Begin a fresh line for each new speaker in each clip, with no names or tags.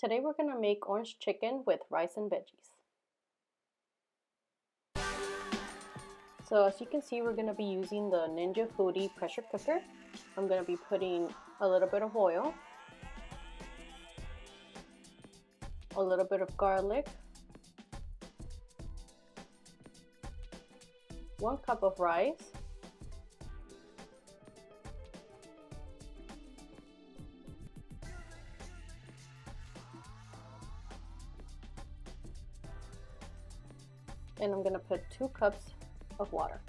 Today we're going to make orange chicken with rice and veggies. So as you can see, we're going to be using the Ninja Foodie Pressure Cooker. I'm going to be putting a little bit of oil, a little bit of garlic, 1 cup of rice, and I'm going to put 2 cups of water.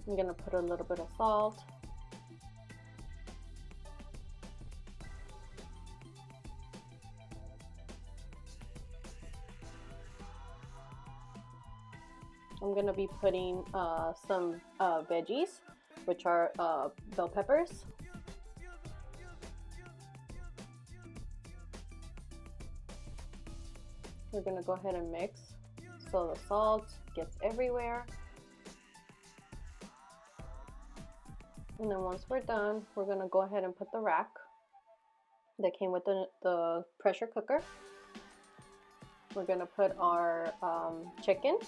I'm going to put a little bit of salt, I'm going to be putting some veggies, which are bell peppers, we're going to go ahead and mix so the salt gets everywhere. And then once we're done, we're going to go ahead and put the rack that came with the pressure cooker. We're going to put our chicken.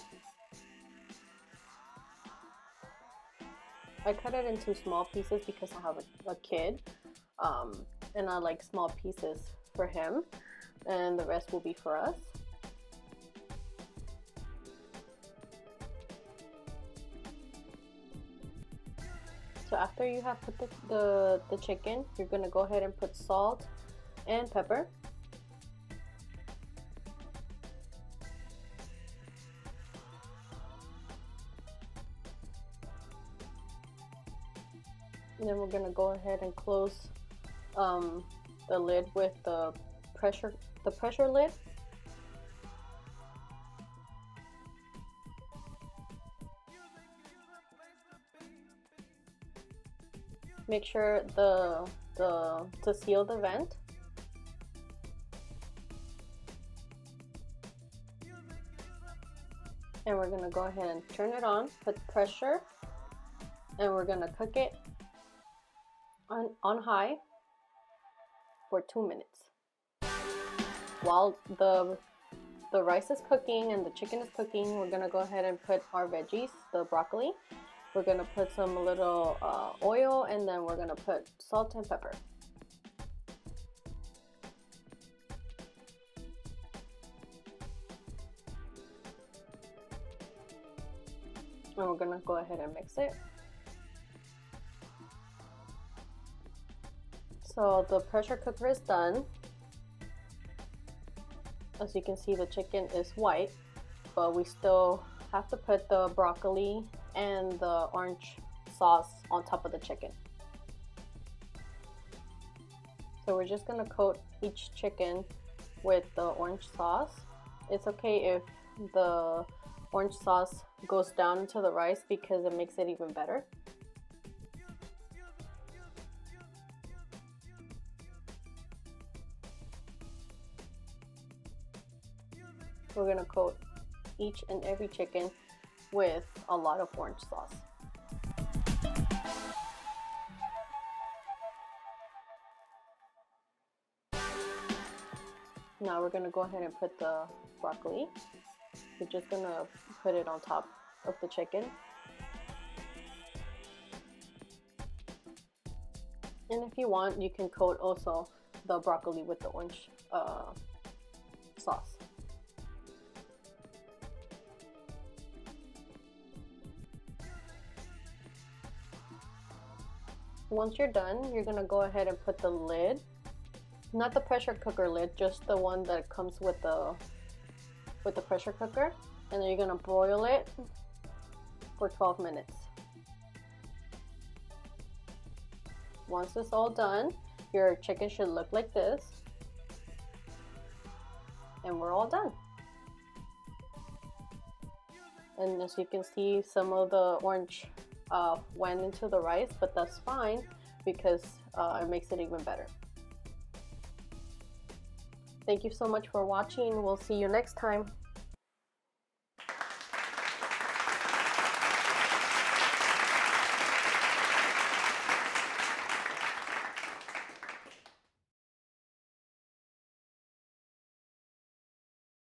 I cut it into small pieces because I have a kid, and I like small pieces for him, and the rest will be for us. So after you have put the chicken, you're going to go ahead and put salt and pepper. And then we're going to go ahead and close the lid with the pressure lid. Make sure to seal the vent. And we're going to go ahead and turn it on, put pressure, and we're going to cook it on high for 2 minutes. While the rice is cooking and the chicken is cooking, we're going to go ahead and put our veggies, the broccoli. We're going to put some little oil, and then we're going to put salt and pepper. And we're going to go ahead and mix it. So the pressure cooker is done. As you can see, the chicken is white, but we still have to put the broccoli and the orange sauce on top of the chicken. So we're just going to coat each chicken with the orange sauce. It's okay if the orange sauce goes down into the rice because it makes it even better. We're going to coat each and every chicken with a lot of orange sauce. Now we're going to go ahead and put the broccoli. We're just going to put it on top of the chicken. And if you want, you can coat also the broccoli with the orange sauce. Once you're done, you're going to go ahead and put the lid, not the pressure cooker lid, just the one that comes with the pressure cooker, and then you're going to broil it for 12 minutes. Once it's all done, your chicken should look like this, and we're all done. And as you can see, some of the orange went into the rice, but that's fine because it makes it even better. Thank you so much for watching. We'll see you next time.